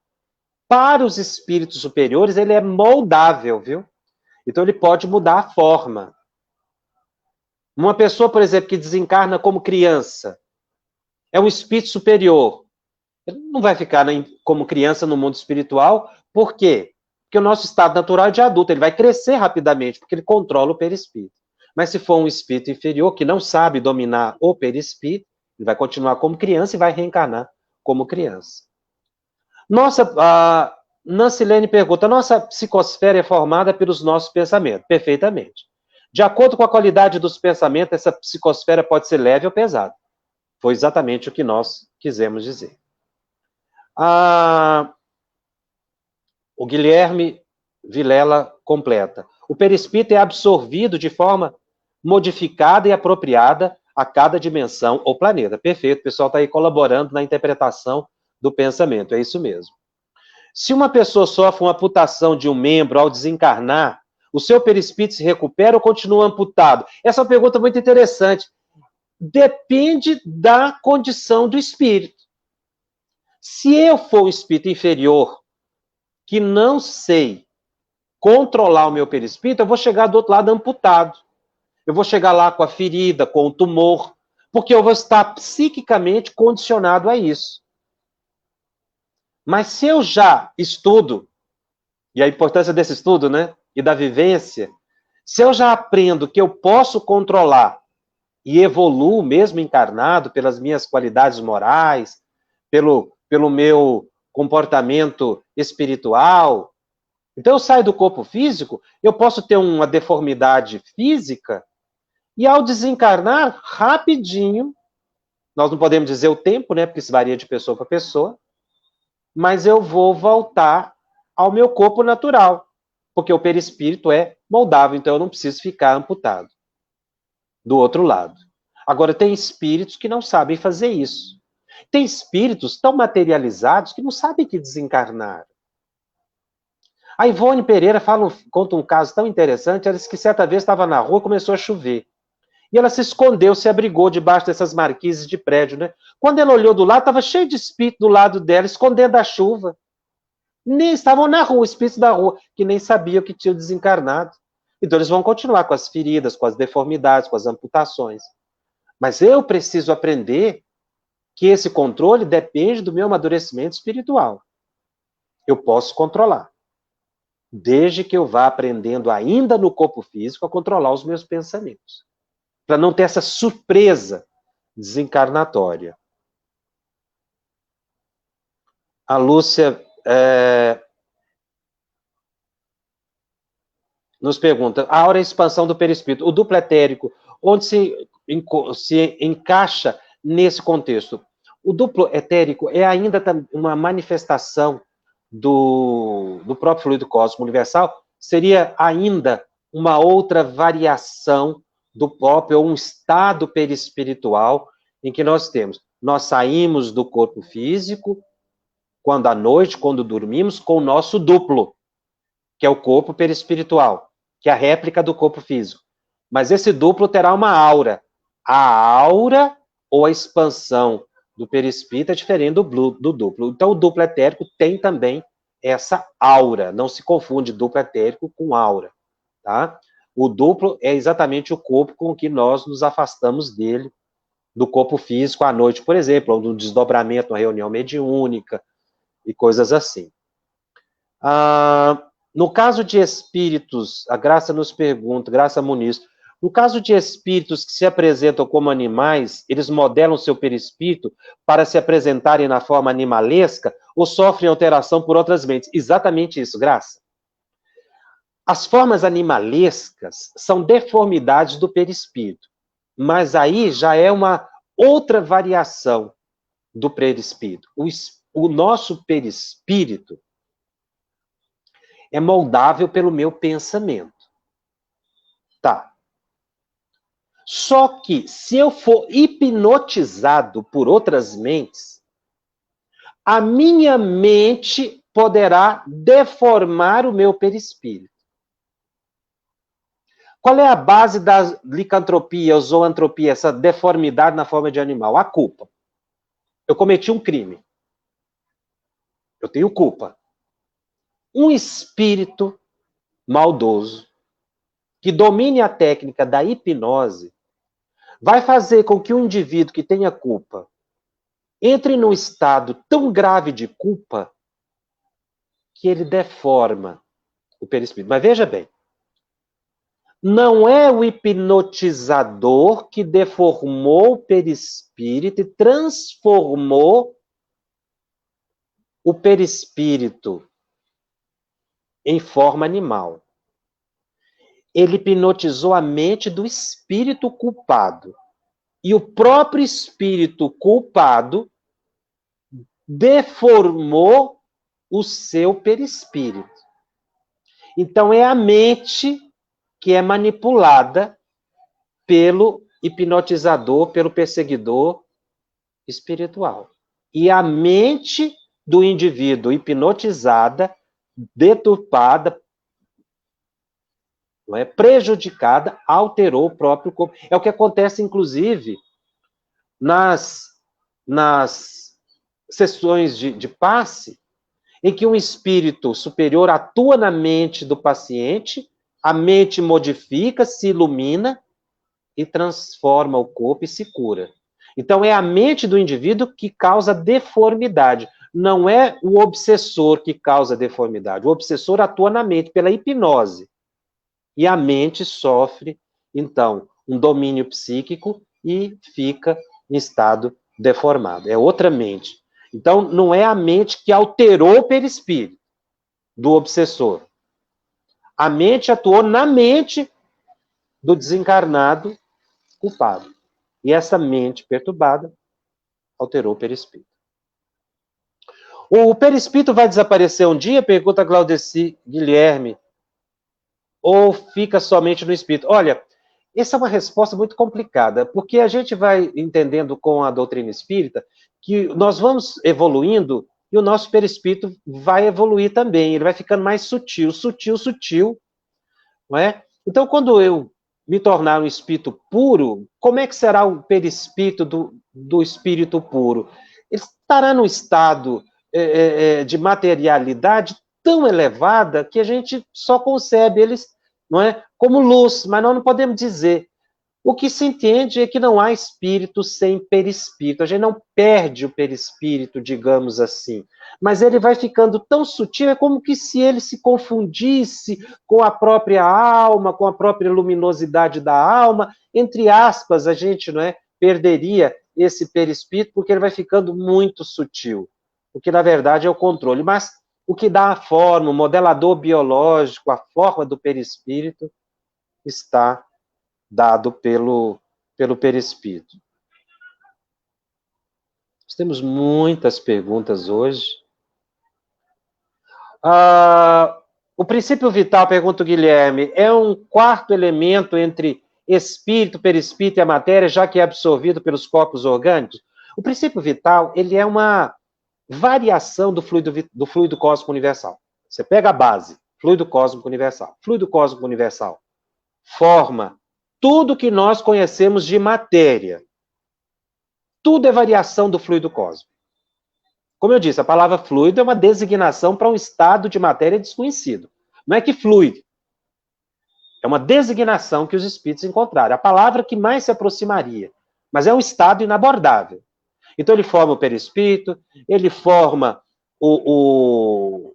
para os espíritos superiores, ele é moldável, viu? Então ele pode mudar a forma. Uma pessoa, por exemplo, que desencarna como criança, é um espírito superior. Ele não vai ficar como criança no mundo espiritual, por quê? Porque o nosso estado natural é de adulto, ele vai crescer rapidamente, porque ele controla o perispírito. Mas se for um espírito inferior, que não sabe dominar o perispírito, ele vai continuar como criança e vai reencarnar como criança. Nancilene pergunta, nossa psicosfera é formada pelos nossos pensamentos. Perfeitamente. De acordo com a qualidade dos pensamentos, essa psicosfera pode ser leve ou pesada. Foi exatamente o que nós quisemos dizer. O Guilherme Vilela completa. O perispírito é absorvido de forma modificada e apropriada a cada dimensão ou planeta. Perfeito, o pessoal está aí colaborando na interpretação do pensamento, é isso mesmo. Se uma pessoa sofre uma amputação de um membro ao desencarnar, o seu perispírito se recupera ou continua amputado? Essa é uma pergunta muito interessante. Depende da condição do espírito. Se eu for um espírito inferior, que não sei controlar o meu perispírito, eu vou chegar do outro lado amputado. Eu vou chegar lá com a ferida, com o tumor, porque eu vou estar psiquicamente condicionado a isso. Mas se eu já estudo, e a importância desse estudo, né, e da vivência, se eu já aprendo que eu posso controlar e evoluo mesmo encarnado pelas minhas qualidades morais, pelo meu comportamento espiritual, então eu saio do corpo físico, eu posso ter uma deformidade física e ao desencarnar, rapidinho, nós não podemos dizer o tempo, né, porque isso varia de pessoa para pessoa, mas eu vou voltar ao meu corpo natural, porque o perispírito é moldável, então eu não preciso ficar amputado. Do outro lado. Agora, tem espíritos que não sabem fazer isso. Tem espíritos tão materializados que não sabem que desencarnaram. A Ivone Pereira conta um caso tão interessante, ela disse que certa vez estava na rua e começou a chover. E ela se escondeu, se abrigou debaixo dessas marquises de prédio, né? Quando ela olhou do lado, estava cheio de espírito do lado dela, escondendo a chuva. Nem estavam na rua, espíritos da rua, que nem sabiam que tinham desencarnado. Então eles vão continuar com as feridas, com as deformidades, com as amputações. Mas eu preciso aprender que esse controle depende do meu amadurecimento espiritual. Eu posso controlar, desde que eu vá aprendendo ainda no corpo físico a controlar os meus pensamentos, para não ter essa surpresa desencarnatória. A Lúcia nos pergunta, a aura é a expansão do perispírito, o duplo etérico, onde se encaixa nesse contexto? O duplo etérico é ainda uma manifestação do próprio fluido cósmico universal, seria ainda uma outra variação do próprio, ou um estado perispiritual em que nós saímos do corpo físico, quando à noite, quando dormimos, com o nosso duplo, que é o corpo perispiritual, que é a réplica do corpo físico. Mas esse duplo terá uma aura. A aura ou a expansão do perispírito é diferente do duplo. Então, o duplo etérico tem também essa aura. Não se confunde duplo etérico com aura. Tá? O duplo é exatamente o corpo com que nós nos afastamos dele, do corpo físico à noite, por exemplo, ou no desdobramento, uma reunião mediúnica e coisas assim. No caso de espíritos, a Graça nos pergunta, Graça Muniz, no caso de espíritos que se apresentam como animais, eles modelam seu perispírito para se apresentarem na forma animalesca ou sofrem alteração por outras mentes? Exatamente isso, Graça. As formas animalescas são deformidades do perispírito, mas aí já é uma outra variação do perispírito. O nosso perispírito é moldável pelo meu pensamento. Tá. Só que, se eu for hipnotizado por outras mentes, a minha mente poderá deformar o meu perispírito. Qual é a base da licantropia, ou zoantropia, essa deformidade na forma de animal? A culpa. Eu cometi um crime. Eu tenho culpa. Um espírito maldoso que domine a técnica da hipnose vai fazer com que um indivíduo que tenha culpa entre num estado tão grave de culpa que ele deforma o perispírito. Mas veja bem, não é o hipnotizador que deformou o perispírito e transformou o perispírito em forma animal. Ele hipnotizou a mente do espírito culpado. E o próprio espírito culpado deformou o seu perispírito. Então, é a mente que é manipulada pelo hipnotizador, pelo perseguidor espiritual. E a mente do indivíduo hipnotizada, deturpada, não é, prejudicada, alterou o próprio corpo. É o que acontece, inclusive, nas sessões de passe, em que um espírito superior atua na mente do paciente, a mente modifica, se ilumina e transforma o corpo e se cura. Então, é a mente do indivíduo que causa deformidade. Não é o obsessor que causa deformidade. O obsessor atua na mente pela hipnose. E a mente sofre, então, um domínio psíquico e fica em estado deformado. É outra mente. Então, não é a mente que alterou o perispírito do obsessor. A mente atuou na mente do desencarnado culpado. E essa mente perturbada alterou o perispírito. O perispírito vai desaparecer um dia? Pergunta Claudeci Guilherme. Ou fica somente no espírito? Olha, essa é uma resposta muito complicada, porque a gente vai entendendo com a doutrina espírita que nós vamos evoluindo e o nosso perispírito vai evoluir também, ele vai ficando mais sutil, não é? Então, quando eu me tornar um espírito puro, como é que será o perispírito do espírito puro? Ele estará num estado de materialidade tão elevada que a gente só concebe eles, não é, como luz, mas nós não podemos dizer. O que se entende é que não há espírito sem perispírito. A gente não perde o perispírito, digamos assim. Mas ele vai ficando tão sutil, é como que se ele se confundisse com a própria alma, com a própria luminosidade da alma. Entre aspas, a gente, não é, perderia esse perispírito, porque ele vai ficando muito sutil. O que, na verdade, é o controle. Mas o que dá a forma, o modelador biológico, a forma do perispírito, está dado pelo perispírito. Nós temos muitas perguntas hoje. O princípio vital, pergunta o Guilherme, é um quarto elemento entre espírito, perispírito e a matéria, já que é absorvido pelos corpos orgânicos? O princípio vital, ele é uma variação do fluido cósmico universal. Você pega a base, fluido cósmico universal. Fluido cósmico universal forma tudo que nós conhecemos de matéria. Tudo é variação do fluido cósmico. Como eu disse, a palavra fluido é uma designação para um estado de matéria desconhecido. Não é que flui. É uma designação que os espíritos encontraram. A palavra que mais se aproximaria. Mas é um estado inabordável. Então ele forma o perispírito, ele forma o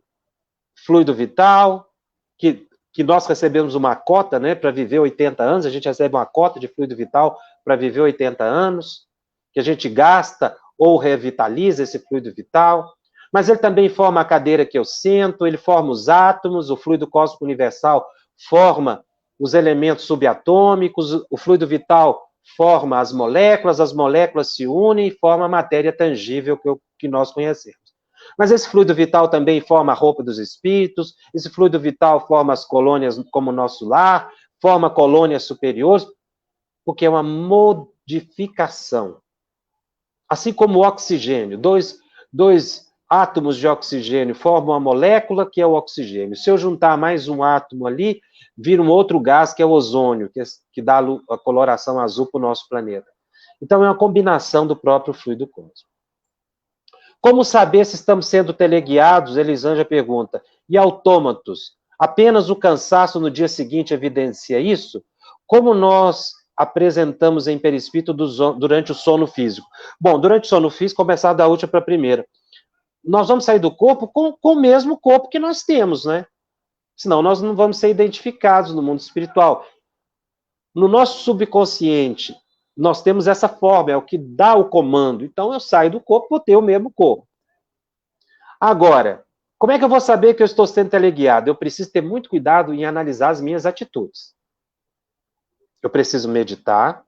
fluido vital, que nós recebemos uma cota, né, para viver 80 anos, a gente recebe uma cota de fluido vital para viver 80 anos, que a gente gasta ou revitaliza esse fluido vital, mas ele também forma a cadeira que eu sento, ele forma os átomos, o fluido cósmico universal forma os elementos subatômicos, o fluido vital forma as moléculas se unem e forma a matéria tangível que nós conhecemos. Mas esse fluido vital também forma a roupa dos espíritos, esse fluido vital forma as colônias como o nosso lar, forma colônias superiores, porque é uma modificação. Assim como o oxigênio, dois átomos de oxigênio formam uma molécula que é o oxigênio. Se eu juntar mais um átomo ali, vira um outro gás que é o ozônio, que dá a coloração azul para o nosso planeta. Então é uma combinação do próprio fluido cósmico. Como saber se estamos sendo teleguiados? Elisângela pergunta. E autômatos? Apenas o cansaço no dia seguinte evidencia isso? Como nós apresentamos em perispírito durante o sono físico? Bom, durante o sono físico, começar da última para a primeira. Nós vamos sair do corpo com o mesmo corpo que nós temos, né? Senão nós não vamos ser identificados no mundo espiritual. No nosso subconsciente, nós temos essa forma, é o que dá o comando. Então, eu saio do corpo, vou ter o mesmo corpo. Agora, Como é que eu vou saber que eu estou sendo teleguiado? Eu preciso ter muito cuidado em analisar as minhas atitudes. Eu preciso meditar,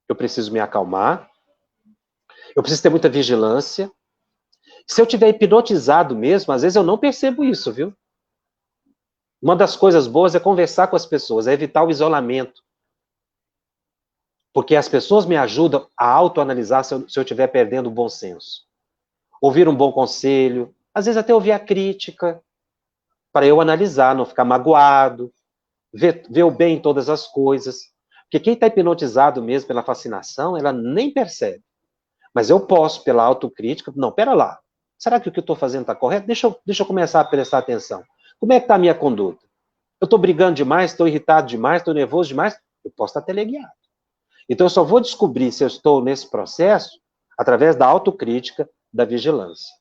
eu preciso me acalmar, eu preciso ter muita vigilância. Se eu tiver hipnotizado mesmo, às vezes eu não percebo isso, viu? Uma das coisas boas é conversar com as pessoas, é evitar o isolamento. Porque as pessoas me ajudam a autoanalisar se eu estiver perdendo o bom senso. Ouvir um bom conselho, às vezes até ouvir a crítica, para eu analisar, não ficar magoado, ver o bem em todas as coisas. Porque quem está hipnotizado mesmo pela fascinação, ela nem percebe. Mas eu posso, pela autocrítica, não, pera lá, será que o que eu estou fazendo está correto? Deixa eu começar a prestar atenção. Como é que está a minha conduta? Eu estou brigando demais, estou irritado demais, estou nervoso demais? Eu posso estar teleguiado. Então, eu só vou descobrir se eu estou nesse processo através da autocrítica, da vigilância.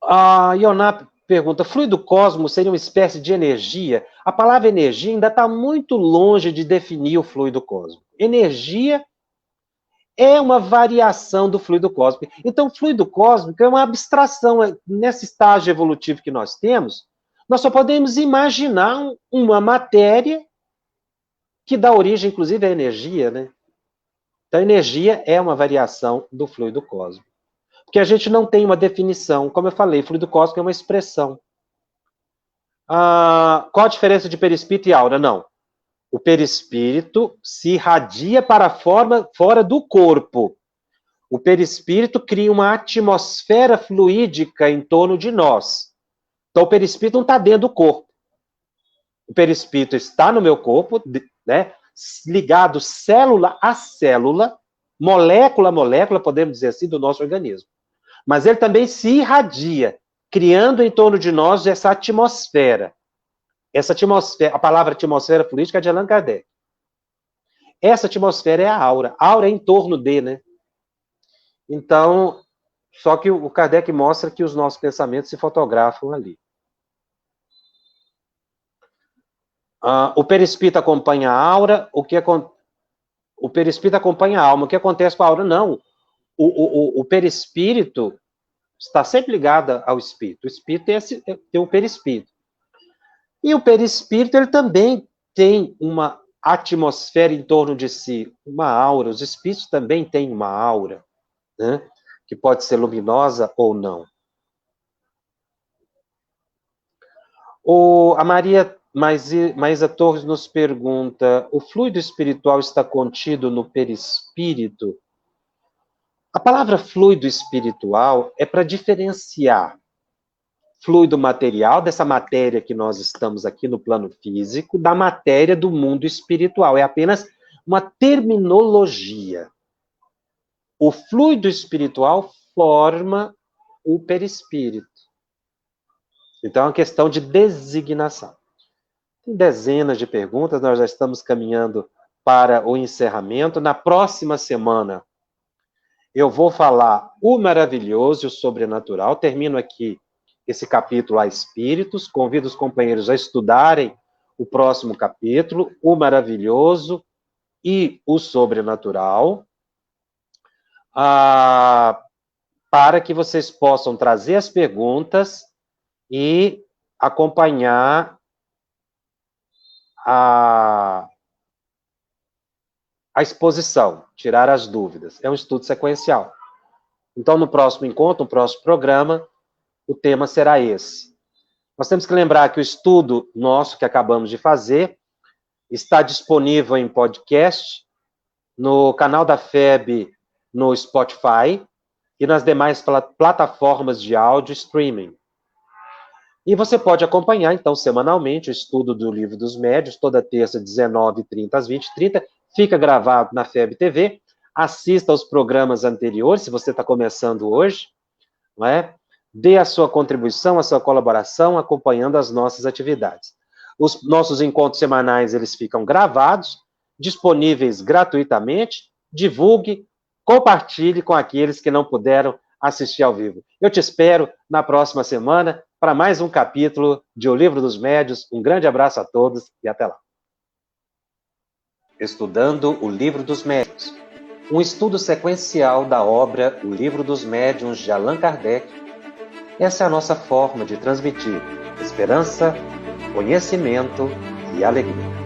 A Ioná pergunta, fluido cósmico seria uma espécie de energia? A palavra energia ainda está muito longe de definir o fluido cósmico. Energia é uma variação do fluido cósmico. Então, o fluido cósmico é uma abstração. Nesse estágio evolutivo que nós temos, nós só podemos imaginar uma matéria que dá origem, inclusive, à energia, né? Então, a energia é uma variação do fluido cósmico. Porque a gente não tem uma definição. Como eu falei, fluido cósmico é uma expressão. Qual a diferença de perispírito e aura? Não. O perispírito se irradia para fora do corpo. O perispírito cria uma atmosfera fluídica em torno de nós. Então, o perispírito não está dentro do corpo. O perispírito está no meu corpo, né, ligado célula a célula, molécula a molécula, podemos dizer assim, do nosso organismo. Mas ele também se irradia, criando em torno de nós essa atmosfera. Essa atmosfera, a palavra atmosfera fluídica é de Allan Kardec. Essa atmosfera é a aura. A aura é em torno de, né? Então, só que o Kardec mostra que os nossos pensamentos se fotografam ali. O perispírito acompanha a aura, o perispírito acompanha a alma. O que acontece com a aura? Não. O perispírito está sempre ligado ao espírito. O espírito tem o perispírito. E o perispírito, ele também tem uma atmosfera em torno de si, uma aura. Os espíritos também têm uma aura, né? Que pode ser luminosa ou não. A Maria Maísa Torres nos pergunta, o fluido espiritual está contido no perispírito? A palavra fluido espiritual é para diferenciar fluido material, dessa matéria que nós estamos aqui no plano físico, da matéria do mundo espiritual. É apenas uma terminologia. O fluido espiritual forma o perispírito. Então, é uma questão de designação. Tem dezenas de perguntas, nós já estamos caminhando para o encerramento. Na próxima semana, eu vou falar o maravilhoso e o sobrenatural. Termino aqui esse capítulo a espíritos. Convido os companheiros a estudarem o próximo capítulo, o maravilhoso e o sobrenatural, para que vocês possam trazer as perguntas e acompanhar a exposição, tirar as dúvidas. É um estudo sequencial. Então, no próximo encontro, no próximo programa, o tema será esse. Nós temos que lembrar que o estudo nosso que acabamos de fazer está disponível em podcast, no canal da FEB, no Spotify e nas demais plataformas de áudio streaming. E você pode acompanhar, então, semanalmente, o estudo do Livro dos Médiuns, toda terça, 19h30 às 20h30, fica gravado na FEB TV, assista aos programas anteriores, se você está começando hoje, não é? Dê a sua contribuição, a sua colaboração, acompanhando as nossas atividades. Os nossos encontros semanais, eles ficam gravados, disponíveis gratuitamente, divulgue, compartilhe com aqueles que não puderam assistir ao vivo. Eu te espero na próxima semana para mais um capítulo de O Livro dos Médiuns. Um grande abraço a todos e até lá. Estudando o Livro dos Médiuns. um estudo sequencial da obra O Livro dos Médiuns de Allan Kardec. Essa é a nossa forma de transmitir esperança, conhecimento e alegria.